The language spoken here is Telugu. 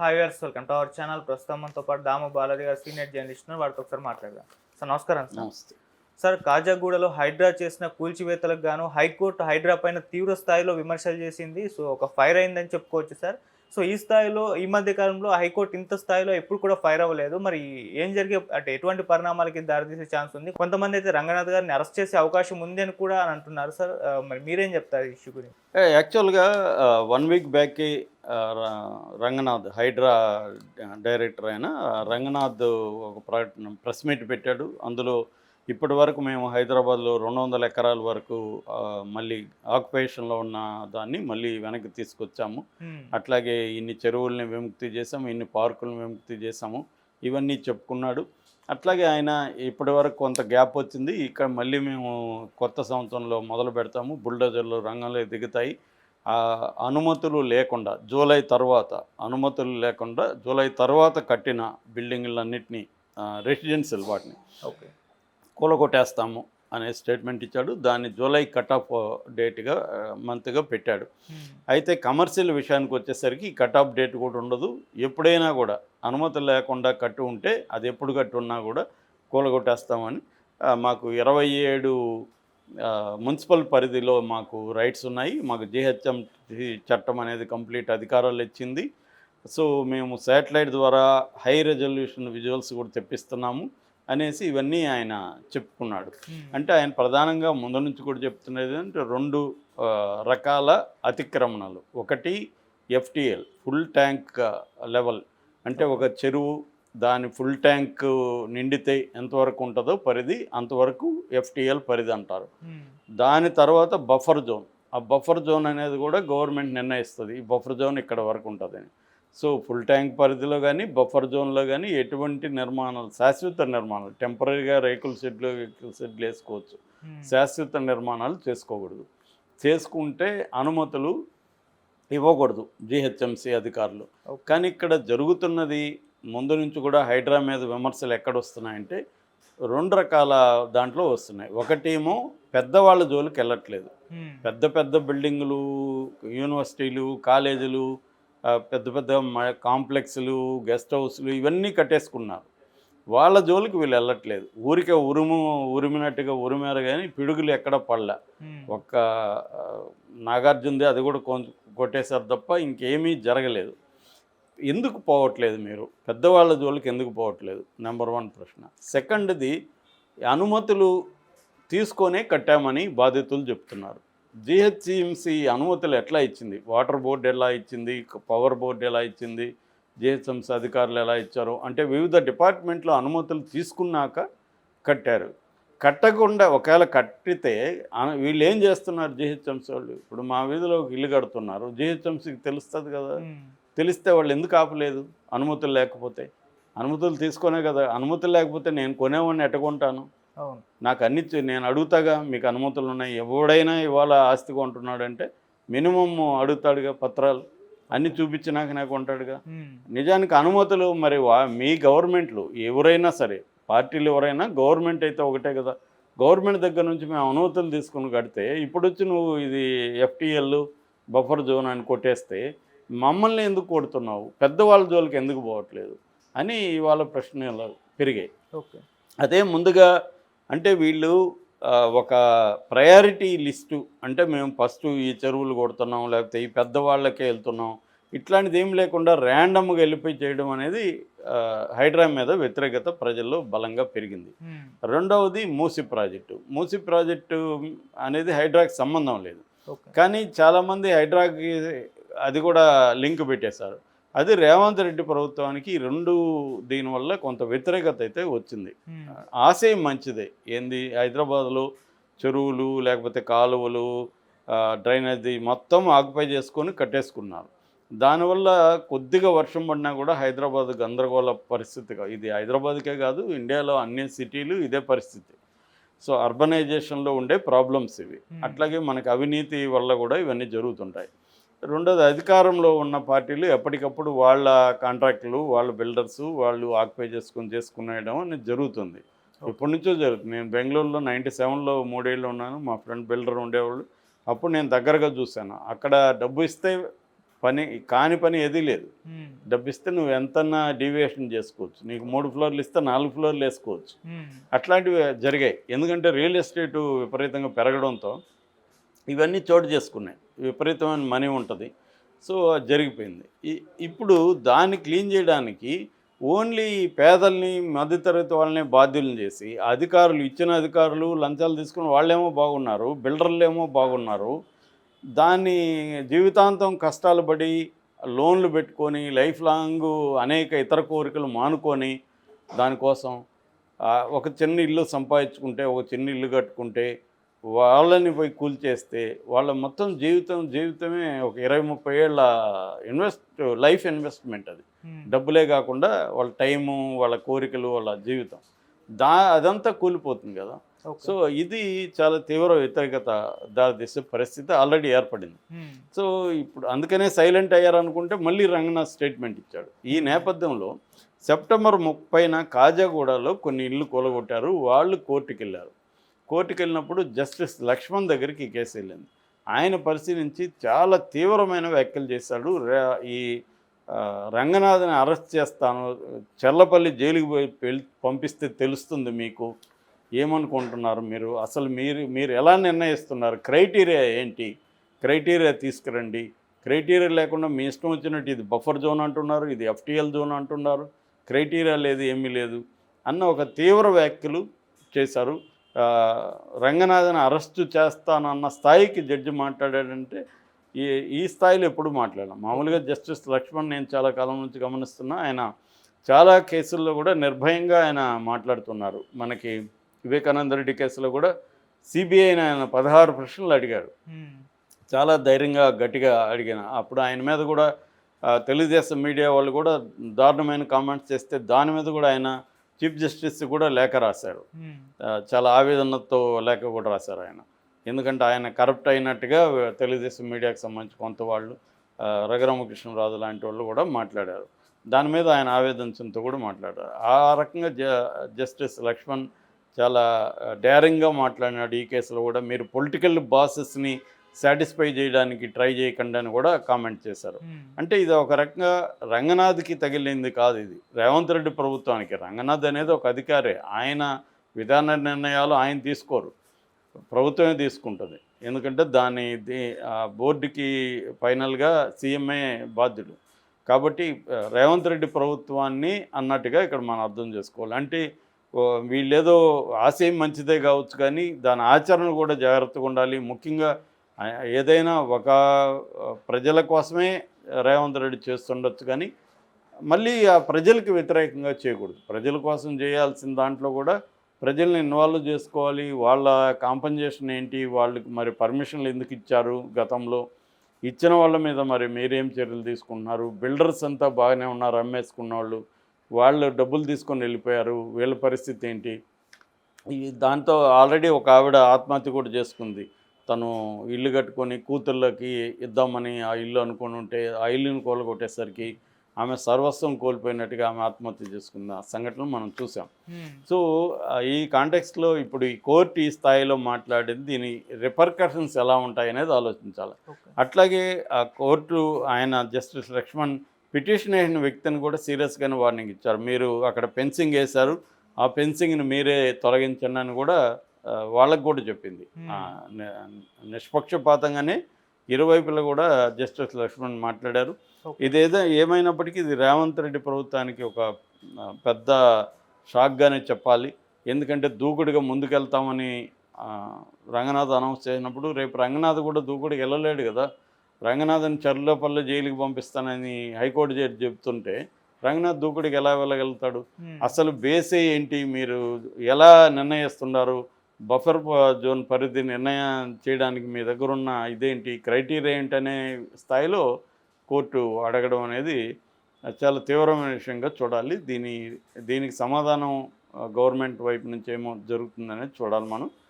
Hi viewers, welcome to our channel. ప్రస్తుతం మనతో పాటు దామ బాలాజీ గారు సీనియర్ జర్నలిస్ట్ ఉన్నారు. వారితో ఒకసారి మాట్లాడదాం. సార్ నమస్కారం. సార్ నమస్తే. సార్ కాజాగూడలో హైడ్రా చేసిన కూల్చివేతలకు గాను హైకోర్టు హైడ్రా పైన తీవ్ర స్థాయిలో విమర్శలు చేసింది. సో ఒక ఫైర్ అయిందని చెప్పుకోవచ్చు సార్. సో ఈ స్థాయిలో ఈ మధ్య కాలంలో హైకోర్టు ఇంత స్థాయిలో ఎప్పుడు కూడా ఫైర్ అవ్వలేదు. మరి ఏం జరిగే అంటే ఎటువంటి పరిణామాలకి దారితీసే ఛాన్స్ ఉంది? కొంతమంది అయితే రంగనాథ్ గారిని అరెస్ట్ చేసే అవకాశం ఉంది అని కూడా అని అంటున్నారు. సార్ మరి మీరేం చెప్తారు ఈ ఇష్యూ గురించి? యాక్చువల్గా 1 వీక్ బ్యాక్కి రంగనాథ్ హైడ్రా డైరెక్టర్ అయిన రంగనాథ్ ఒక ప్రకటన ప్రెస్ మీట్ పెట్టాడు. అందులో ఇప్పటి వరకు మేము హైదరాబాద్లో 200 ఎకరాల వరకు మళ్ళీ ఆక్యుపేషన్లో ఉన్న దాన్ని మళ్ళీ వెనక్కి తీసుకొచ్చాము. అట్లాగే ఇన్ని చెరువుల్ని విముక్తి చేసాము, ఇన్ని పార్కులను విముక్తి చేసాము, ఇవన్నీ చెప్పుకున్నాడు. అట్లాగే ఆయన ఇప్పటి వరకు కొంత గ్యాప్ వచ్చింది. ఇక్కడ మళ్ళీ మేము కొత్త సంవత్సరంలో మొదలు పెడతాము, బుల్డోజర్లు రంగంలో దిగుతాయి. అనుమతులు లేకుండా అనుమతులు లేకుండా జూలై తర్వాత కట్టిన బిల్డింగులన్నింటినీ రెసిడెన్షియల్ వాటిని ఓకే కూలగొట్టేస్తాము అనే స్టేట్మెంట్ ఇచ్చాడు. దాన్ని జూలై కట్ ఆఫ్ డేట్గా మంత్గా పెట్టాడు. అయితే కమర్షియల్ విషయానికి వచ్చేసరికి కట్ ఆఫ్ డేట్ కూడా ఉండదు. ఎప్పుడైనా కూడా అనుమతి లేకుండా కట్టి ఉంటే అది ఎప్పుడు కట్టి ఉన్నా కూడా కూలగొట్టేస్తామని మాకు 27 మున్సిపల్ పరిధిలో మాకు రైట్స్ ఉన్నాయి. మాకు జిహెచ్ఎంసి చట్టం అనేది కంప్లీట్ అధికారాలు ఇచ్చింది. సో మేము శాటిలైట్ ద్వారా హై రెజల్యూషన్ విజువల్స్ కూడా తెప్పిస్తున్నాము అనేసి ఇవన్నీ ఆయన చెప్పుకున్నాడు. అంటే ఆయన ప్రధానంగా ముందు నుంచి కూడా చెప్తున్నది అంటే 2 రకాల అతిక్రమణలు. ఒకటి ఎఫ్టిఎల్ ఫుల్ ట్యాంక్ లెవెల్, అంటే ఒక చెరువు దాని ఫుల్ ట్యాంక్ నిండితే ఎంతవరకు ఉంటుందో పరిధి అంతవరకు ఎఫ్టిఎల్ పరిధి అంటారు. దాని తర్వాత బఫర్ జోన్. ఆ బఫర్ జోన్ అనేది కూడా గవర్నమెంట్ నిర్ణయిస్తుంది, ఈ బఫర్ జోన్ ఇక్కడ వరకు ఉంటుందని. సో ఫుల్ ట్యాంక్ పరిధిలో కానీ బఫర్ జోన్లో కానీ ఎటువంటి నిర్మాణాలు, శాశ్వత నిర్మాణాలు, టెంపరీగా రేకుల షెడ్లు వేసుకోవచ్చు, శాశ్వత నిర్మాణాలు చేసుకోకూడదు. చేసుకుంటే అనుమతులు ఇవ్వకూడదు జిహెచ్ఎంసి అధికారులు. కానీ ఇక్కడ జరుగుతున్నది ముందు నుంచి కూడా హైడ్రా మీద విమర్శలు ఎక్కడ వస్తున్నాయంటే 2 రకాల దాంట్లో వస్తున్నాయి. ఒకటేమో పెద్దవాళ్ళ జోలికి వెళ్ళట్లేదు. పెద్ద పెద్ద బిల్డింగులు, యూనివర్సిటీలు, కాలేజీలు, పెద్ద పెద్ద కాంప్లెక్స్లు, గెస్ట్ హౌస్లు ఇవన్నీ కట్టేసుకున్నారు. వాళ్ళ జోలికి వీళ్ళు వెళ్ళట్లేదు. ఊరికే ఉరిమినట్టుగా ఉరిమారు, కానీ పిడుగులు ఎక్కడ పడలే. ఒక్క నాగార్జునది అది కూడా కొట్టేశారు తప్ప ఇంకేమీ జరగలేదు. ఎందుకు పోవట్లేదు మీరు పెద్దవాళ్ళ జోలికి ఎందుకు పోవట్లేదు? నెంబర్ 1 ప్రశ్న. సెకండ్ది, అనుమతులు తీసుకొనే కట్టామని బాధితులు చెప్తున్నారు. జిహెచ్ఎంసి అనుమతులు ఎట్లా ఇచ్చింది? వాటర్ బోర్డు ఎలా ఇచ్చింది? పవర్ బోర్డు ఎలా ఇచ్చింది? జిహెచ్ఎంసి అధికారులు ఎలా ఇచ్చారు? అంటే వివిధ డిపార్ట్మెంట్లో అనుమతులు తీసుకున్నాక కట్టారు. కట్టకుండా ఒకవేళ కట్టితే వీళ్ళు ఏం చేస్తున్నారు? జిహెచ్ఎంసి వాళ్ళు ఇప్పుడు మా వీధిలో ఒక ఇల్లు కడుతున్నారు, జిహెచ్ఎంసికి తెలుస్తుంది కదా. తెలిస్తే వాళ్ళు ఎందుకు ఆపలేదు? అనుమతులు లేకపోతే. అనుమతులు తీసుకునే కదా. అనుమతులు లేకపోతే నేను కొనేవాడిని ఎట్టుకుంటాను? నాకు అన్ని నేను అడుగుతాగా, మీకు అనుమతులు ఉన్నాయి. ఎవడైనా ఇవాళ ఆస్తి కొంటున్నాడంటే మినిమం అడుగుతాడుగా, పత్రాలు అన్నీ చూపించినాక నాకు కొంటాడుగా. నిజానికి అనుమతులు మరి మీ గవర్నమెంట్లు ఎవరైనా సరే, పార్టీలు ఎవరైనా, గవర్నమెంట్ అయితే ఒకటే కదా. గవర్నమెంట్ దగ్గర నుంచి మేము అనుమతులు తీసుకుని కడితే ఇప్పుడు వచ్చి నువ్వు ఇది ఎఫ్టిఎల్ బఫర్ జోన్ అని కొట్టేస్తే మమ్మల్ని ఎందుకు కొడుతున్నావు? పెద్దవాళ్ళ జోలికి ఎందుకు పోవట్లేదు అని ఇవాళ ప్రశ్నలు పెరిగాయి. ఓకే, అదే ముందుగా అంటే వీళ్ళు ఒక ప్రయారిటీ లిస్టు, అంటే మేము ఫస్ట్ ఈ చెరువులు కొడుతున్నాం, లేకపోతే ఈ పెద్దవాళ్ళకే వెళ్తున్నాం, ఇట్లాంటిది ఏం లేకుండా ర్యాండమ్గా వెళ్ళిపోయి చేయడం అనేది హైడ్రా మీద వ్యతిరేకత ప్రజల్లో బలంగా పెరిగింది. రెండవది మూసీ ప్రాజెక్టు అనేది హైడ్రాకి సంబంధం లేదు, కానీ చాలామంది హైడ్రాకి అది కూడా లింక్ పెట్టేశారు. అది రేవంత్ రెడ్డి ప్రభుత్వానికి 2 దీనివల్ల కొంత వ్యతిరేకత అయితే వచ్చింది. ఆశయం మంచిదే, ఏంది హైదరాబాద్లో చెరువులు లేకపోతే కాలువలు, డ్రైనేజీ మొత్తం ఆక్యుపై చేసుకొని కట్టేసుకున్నారు. దానివల్ల కొద్దిగా వర్షం పడినా కూడా హైదరాబాద్ గందరగోళ పరిస్థితిగా, ఇది హైదరాబాద్కే కాదు ఇండియాలో అన్ని సిటీలు ఇదే పరిస్థితి. సో అర్బనైజేషన్లో ఉండే ప్రాబ్లమ్స్ ఇవి. అట్లాగే మనకు అవినీతి వల్ల కూడా ఇవన్నీ జరుగుతుంటాయి. రెండోది, అధికారంలో ఉన్న పార్టీలు ఎప్పటికప్పుడు వాళ్ళ కాంట్రాక్టులు, వాళ్ళ బిల్డర్సు వాళ్ళు ఆక్యుపై చేసుకునేయడం అనేది జరుగుతుంది. ఎప్పటి నుంచో జరుగుతుంది. నేను బెంగళూరులో 97లో 3 ఏళ్ళు ఉన్నాను. మా ఫ్రెండ్ బిల్డర్ ఉండేవాళ్ళు. అప్పుడు నేను దగ్గరగా చూశాను. అక్కడ డబ్బు ఇస్తే కాని పని ఏదీ లేదు. డబ్బిస్తే నువ్వు ఎంతన్నా డీవియేషన్ చేసుకోవచ్చు, నీకు 3 ఫ్లోర్లు ఇస్తే 4 ఫ్లోర్లు వేసుకోవచ్చు. అట్లాంటివి జరిగాయి. ఎందుకంటే రియల్ ఎస్టేటు విపరీతంగా పెరగడంతో ఇవన్నీ చోటు చేసుకున్నాయి. విపరీతమైన మనీ ఉంటుంది. సో అది జరిగిపోయింది. ఇప్పుడు దాన్ని క్లీన్ చేయడానికి ఓన్లీ పేదల్ని, మధ్యతరగతి వాళ్ళని బాధ్యులను చేసి, అధికారులు ఇచ్చిన అధికారులు లంచాలు తీసుకుని వాళ్ళేమో బాగున్నారు, బిల్డర్లేమో బాగున్నారు. దాన్ని జీవితాంతం కష్టాలు పడి లోన్లు పెట్టుకొని లైఫ్ లాంగ్ అనేక ఇతర కోరికలు మానుకొని దానికోసం ఒక చిన్న ఇల్లు సంపాదించుకుంటే, ఒక చిన్న ఇల్లు కట్టుకుంటే వాళ్ళని పోయి కూల్చేస్తే వాళ్ళ మొత్తం జీవితమే ఒక 20-30 ఏళ్ళ లైఫ్ ఇన్వెస్ట్మెంట్ అది. డబ్బులే కాకుండా వాళ్ళ టైము, వాళ్ళ కోరికలు, వాళ్ళ జీవితం అదంతా కూలిపోతుంది కదా. సో ఇది చాలా తీవ్ర వ్యతిరేకత దారితీసే పరిస్థితి ఆల్రెడీ ఏర్పడింది. సో ఇప్పుడు అందుకనే సైలెంట్ అయ్యారనుకుంటే మళ్ళీ రంగనాథ్ స్టేట్మెంట్ ఇచ్చాడు. ఈ నేపథ్యంలో సెప్టెంబర్ 30న కాజాగూడలో కొన్ని ఇళ్ళు కూలగొట్టారు. వాళ్ళు కోర్టుకు వెళ్ళారు. కోర్టుకు వెళ్ళినప్పుడు జస్టిస్ లక్ష్మణ్ దగ్గరికి ఈ కేసు వెళ్ళింది. ఆయన పరిశీలించి చాలా తీవ్రమైన వ్యాఖ్యలు చేశాడు. ఈ రంగనాథ్ని అరెస్ట్ చేస్తాను, చెర్లపల్లి జైలుకి పంపిస్తే తెలుస్తుంది మీకు, ఏమనుకుంటున్నారు మీరు, అసలు మీరు ఎలా నిర్ణయిస్తున్నారు, క్రైటీరియా ఏంటి, క్రైటీరియా తీసుకురండి, క్రైటీరియా లేకుండా మీ ఇష్టం వచ్చినట్టు ఇది బఫర్ జోన్ అంటున్నారు, ఇది ఎఫ్టీఎల్ జోన్ అంటున్నారు, క్రైటీరియా లేదు, ఏమీ లేదు అన్న ఒక తీవ్ర వ్యాఖ్యలు చేశారు. రంగనాథన్ అరెస్టు చేస్తానన్న స్థాయికి జడ్జి మాట్లాడాడంటే ఈ స్థాయిలో ఎప్పుడు మాట్లాడాం. మామూలుగా జస్టిస్ లక్ష్మణ్ నేను చాలా కాలం నుంచి గమనిస్తున్నా, ఆయన చాలా కేసుల్లో కూడా నిర్భయంగా ఆయన మాట్లాడుతున్నారు. మనకి వివేకానంద రెడ్డి కేసులో కూడా సిబిఐని ఆయన 16 ప్రశ్నలు అడిగాడు. చాలా ధైర్యంగా గట్టిగా అడిగిన అప్పుడు ఆయన మీద కూడా తెలుగుదేశం మీడియా వాళ్ళు కూడా దారుణమైన కామెంట్స్ చేస్తే దాని మీద కూడా ఆయన చీఫ్ జస్టిస్ కూడా లేఖ రాశారు. చాలా ఆవేదనతో లేఖ కూడా రాశారు ఆయన. ఎందుకంటే ఆయన కరప్ట్ అయినట్టుగా తెలుగుదేశం మీడియాకు సంబంధించి కొంత వాళ్ళు, రఘురామకృష్ణరాజు లాంటి వాళ్ళు కూడా మాట్లాడారు. దాని మీద ఆయన ఆవేదనతో కూడా మాట్లాడారు. ఆ రకంగా జస్టిస్ లక్ష్మణ్ చాలా డేరింగ్గా మాట్లాడినాడు. ఈ కేసులో కూడా మీరు పొలిటికల్ బాసెస్ని సాటిస్ఫై చేయడానికి ట్రై చేయకండి అని కూడా కామెంట్ చేశారు. అంటే ఇది ఒక రకంగా రంగనాథ్కి తగిలింది కాదు, ఇది రేవంత్ రెడ్డి ప్రభుత్వానికి. రంగనాథ్ అనేది ఒక అధికారే, ఆయన విధాన నిర్ణయాలు ఆయన తీసుకోరు, ప్రభుత్వమే తీసుకుంటుంది. ఎందుకంటే బోర్డుకి ఫైనల్గా సీఎంఏ బాధ్యుడు. కాబట్టి రేవంత్ రెడ్డి ప్రభుత్వాన్ని అన్నట్టుగా ఇక్కడ మనం అర్థం చేసుకోవాలి. అంటే వీళ్ళేదో ఆశయం మంచిదే కావచ్చు, కానీ దాని ఆచరణ కూడా జాగ్రత్తగా ఉండాలి. ముఖ్యంగా ఏదైనా ఒక ప్రజల కోసమే రేవంత్ రెడ్డి చేస్తుండొచ్చు, కానీ మళ్ళీ ఆ ప్రజలకు వ్యతిరేకంగా చేయకూడదు. ప్రజల కోసం చేయాల్సిన దాంట్లో కూడా ప్రజల్ని ఇన్వాల్వ్ చేసుకోవాలి. వాళ్ళ కాంపన్సేషన్ ఏంటి, వాళ్ళకి మరి పర్మిషన్లు ఎందుకు ఇచ్చారు, గతంలో ఇచ్చిన వాళ్ళ మీద మరి మీరేం చర్యలు తీసుకుంటున్నారు, బిల్డర్స్ అంతా బాగానే ఉన్నారు, అమ్మేసుకున్న వాళ్ళు డబ్బులు తీసుకొని వెళ్ళిపోయారు, వీళ్ళ పరిస్థితి ఏంటి. దాంతో ఆల్రెడీ ఒక ఆవిడ ఆత్మహత్య కూడా చేసుకుంది. తను ఇల్లు కట్టుకొని కూతుర్లకి ఇద్దామని ఆ ఇల్లు అనుకుని ఉంటే ఆ ఇల్లుని కూలగొట్టేసరికి ఆమె సర్వస్వం కోల్పోయినట్టుగా ఆమె ఆత్మహత్య చేసుకుంది. ఆ సంఘటనలు మనం చూసాం. సో ఈ కాంటెక్స్ట్లో ఇప్పుడు ఈ కోర్టు ఈ స్థాయిలో మాట్లాడింది, దీని రిపర్కషన్స్ ఎలా ఉంటాయి అనేది ఆలోచించాలి. అట్లాగే ఆ కోర్టు ఆయన జస్టిస్ లక్ష్మణ్ పిటిషన్ వేసిన వ్యక్తిని కూడా సీరియస్గానే వార్నింగ్ ఇచ్చారు. మీరు అక్కడ ఫెన్సింగ్ వేశారు, ఆ ఫెన్సింగ్ని మీరే తొలగించండి అని కూడా వాళ్ళకు కూడా చెప్పింది. నిష్పక్షపాతంగానే ఇరువైపులా కూడా జస్టిస్ లక్ష్మణ్ మాట్లాడారు. ఇదేదో ఏమైనప్పటికీ ఇది రేవంత్ రెడ్డి ప్రభుత్వానికి ఒక పెద్ద షాక్గానే చెప్పాలి. ఎందుకంటే దూకుడుగా ముందుకెళ్తామని రంగనాథ్ అనౌన్స్ చేసినప్పుడు రేపు రంగనాథ్ కూడా దూకుడుగా వెళ్ళలేడు కదా. రంగనాథ్ని చెర్లపల్లి జైలుకి పంపిస్తానని హైకోర్టు జడ్జి చెప్తుంటే రంగనాథ్ దూకుడికి ఎలా వెళ్ళగలుగుతాడు? అసలు బేసే ఏంటి, మీరు ఎలా నిర్ణయిస్తున్నారు, బఫర్ జోన్ పరిధి నిర్ణయం చేయడానికి మీ దగ్గర ఉన్న ఇదేంటి, క్రైటీరియా ఏంటనే స్థాయిలో కోర్టు అడగడం అనేది చాలా తీవ్రమైన విషయంగా చూడాలి. దీనికి సమాధానం గవర్నమెంట్ వైపు నుంచి ఏమో జరుగుతుందనేది చూడాలి మనం.